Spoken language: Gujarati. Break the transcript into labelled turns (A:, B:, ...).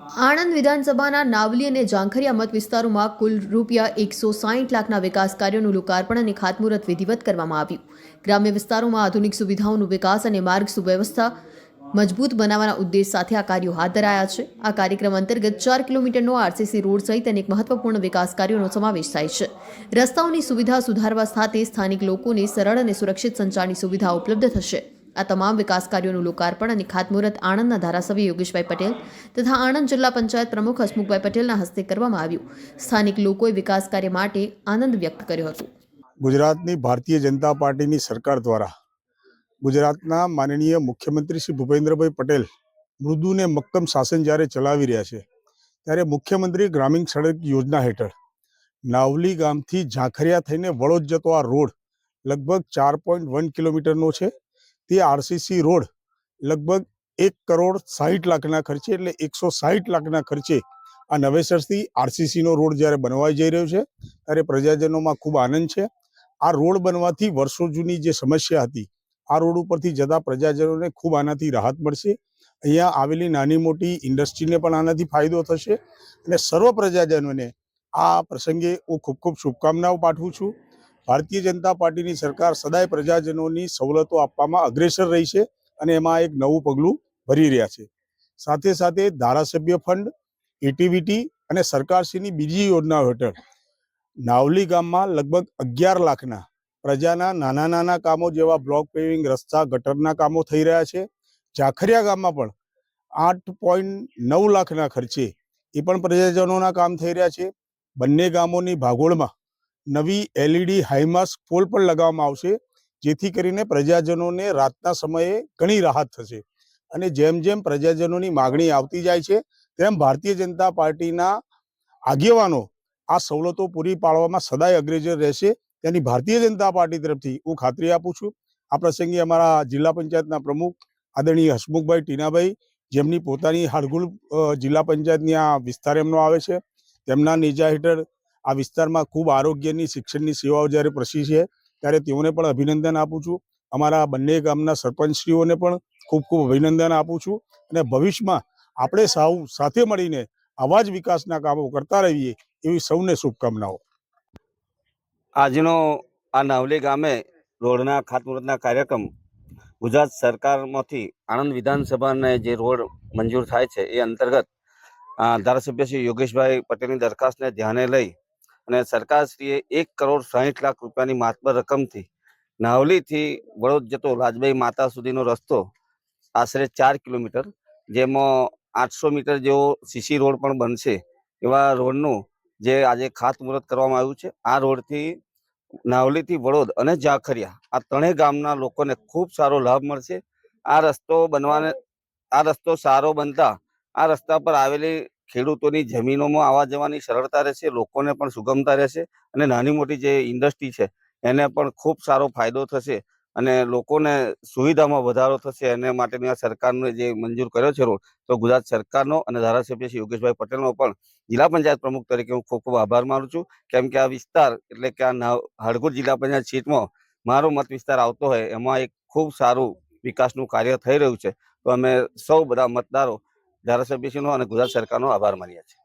A: આણંદ વિધાનસભાના નાવલી અને ઝાંખરિયા મત વિસ્તારોમાં કુલ ₹160 લાખના વિકાસ કાર્યોનું લોકાર્પણ અને ખાતમુહૂર્ત વિધિવત કરવામાં આવ્યું। ગ્રામ્ય વિસ્તારોમાં આધુનિક સુવિધાઓનો વિકાસ અને માર્ગ સુવ્યવસ્થા મજબૂત બનાવવાના ઉદ્દેશ સાથે આ કાર્યો હાથ ધરાયા છે। આ કાર્યક્રમ અંતર્ગત 4 કિલોમીટરનો આરસીસી રોડ સહિત અનેક મહત્વપૂર્ણ વિકાસ કાર્યોનો સમાવેશ થાય છે। રસ્તાઓની સુવિધા સુધારવા સાથે સ્થાનિક લોકોને સરળ અને સુરક્ષિત સંચારની સુવિધા ઉપલબ્ધ થશે। આ તમામ વિકાસ કાર્યોનું લોકાર્પણ અને ખાતમુહૂર્ત આણંદના ધારાસભ્ય યોગેશભાઈ પટેલ તથા આણંદ જિલ્લા પંચાયત પ્રમુખ હસમુખભાઈ પટેલના હસ્તે કરવામાં આવ્યું। સ્થાનિક લોકોએ વિકાસ કાર્ય માટે આનંદ વ્યક્ત કર્યો હતો।
B: ગુજરાતની ભારતીય જનતા પાર્ટીની સરકાર દ્વારા ગુજરાતના માનનીય મુખ્યમંત્રી શ્રી ભૂપેન્દ્રભાઈ પટેલ મૃદુ ને મક્કમ શાસન જ્યારે ચલાવી રહ્યા છે ત્યારે મુખ્યમંત્રી ગ્રામીણ સડક યોજના હેઠળ નાવલી ગામથી ઝાંખરિયા થઈને વડોદ જતો આ રોડ લગભગ 4.1 કિલોમીટરનો છે। તે આરસીસી રોડ લગભગ 1,60,00,000 લાખના ખર્ચે એટલે 160 લાખના ખર્ચે આ નવેસરથી આરસીસીનો રોડ જ્યારે બનવાઈ જઈ રહ્યો છે ત્યારે પ્રજાજનોમાં ખૂબ આનંદ છે। આ રોડ બનવાથી વર્ષો જૂની જે સમસ્યા હતી આ રોડ ઉપરથી જતા પ્રજાજનોને ખૂબ આનાથી રાહત મળશે। અહીંયા આવેલી નાની મોટી ઇન્ડસ્ટ્રીને પણ આનાથી ફાયદો થશે અને સર્વ પ્રજાજનોને આ પ્રસંગે હું ખૂબ ખૂબ શુભકામનાઓ પાઠવું છું। ભારતીય જનતા પાર્ટીની સરકાર સદાય પ્રજાજનોની સવલતો આપવામાં અગ્રેસર રહી છે અને એમાં એક નવું પગલું ભરી રહ્યા છે। સાથે સાથે ધારાસભ્ય ફંડ, એટીવીટી અને સરકારશ્રીની બીજી યોજનાઓ હેઠળ નાવલી ગામમાં લગભગ 11 લાખના પ્રજાના નાના નાના કામો જેવા બ્લોક પેવિંગ, રસ્તા, ગટરના કામો થઈ રહ્યા છે। ઝાંખરિયા ગામમાં પણ 8.9 લાખના ખર્ચે એ પણ પ્રજાજનોના કામ થઈ રહ્યા છે। બંને ગામોની ભાગોળમાં નવી એલઈડી હાઈમાસ્ક પોલ પણ લગાવવામાં આવશે જેથી કરીને પ્રજાજનોને રાતના સમયે ઘણી રાહત થશે અને જેમ જેમ પ્રજાજનોની માગણી આવતી જાય છે તેમ ભારતીય જનતા પાર્ટીના આગેવાનો આ સવલતો પૂરી પાડવામાં સદાય અગ્રેસર રહેશે તેની ભારતીય જનતા પાર્ટી તરફથી હું ખાતરી આપું છું। આ પ્રસંગે અમારા જિલ્લા પંચાયતના પ્રમુખ આદરણીય હસમુખભાઈ ટીનાભાઈ, જેમની પોતાની હાડગુલ જિલ્લા પંચાયતની આ વિસ્તાર એમનો આવે છે, તેમના નેજા હેઠળ આ વિસ્તારમાં ખૂબ આરોગ્યની, શિક્ષણની સેવાઓ જ્યારે પ્રસરી છે ત્યારે તેઓને પણ અભિનંદન આપું છું। અમારા બંને ગામના સરપંચશ્રીઓને પણ ખૂબ ખૂબ અભિનંદન આપું છું અને ભવિષ્યમાં આપણે સૌ સાથે મળીને આવા જ વિકાસના કામો કરતા રહીએ એવી સૌને શુભકામનાઓ।
C: આજનો આ નાવલી ગામે રોડના ખાતમુહૂર્તના કાર્યક્રમ ગુજરાત સરકારમાંથી આણંદ વિધાનસભાને જે રોડ મંજૂર થાય છે એ અંતર્ગત ધારાસભ્ય શ્રી યોગેશભાઈ પટેલની દરખાસ્તને ધ્યાને લઈ અને સરકારશ્રીએ 1,60,00,000 રૂપિયાની માતબર રકમથી નાવલીથી વડોદ જતો રાજબાઈ માતા સુધીનો રસ્તો આશરે 4 કિલોમીટર, જેમાં 800 મીટર જેવો સીસી રોડ પણ બનશે એવા રોડનું જે આજે ખાતમુહૂર્ત કરવામાં આવ્યું છે। આ રોડથી નાવલીથી વડોદ અને ઝાંખરિયા આ ત્રણેય ગામના લોકોને ખૂબ સારો લાભ મળશે। આ રસ્તો સારો બનતા આ રસ્તા પર આવેલી ખેડૂતોની જમીનોમાં આવવા જવાની સરળતા રહેશે, લોકોને પણ સુગમતા રહેશે અને નાની મોટી જે ઇન્ડસ્ટ્રી છે એને પણ ખૂબ સારો ફાયદો થશે અને લોકોને સુવિધામાં વધારો થશે। એને માટેની આ સરકારને જે મંજૂર કર્યો છે રોડ, તો ગુજરાત સરકારનો અને ધારાસભ્ય શ્રી યોગેશભાઈ પટેલનો પણ જિલ્લા પંચાયત પ્રમુખ તરીકે હું ખૂબ ખૂબ આભાર માનું છું, કેમ કે આ વિસ્તાર એટલે કે આ હાડગુર જિલ્લા પંચાયત સીટમાં મારો મત વિસ્તાર આવતો હોય એમાં એક ખૂબ સારું વિકાસનું કાર્ય થઈ રહ્યું છે। તો અમે સૌ બધા મતદારો ધારાસભ્યશ્રીનો અને ગુજરાત સરકારનો આભાર માનીએ છીએ।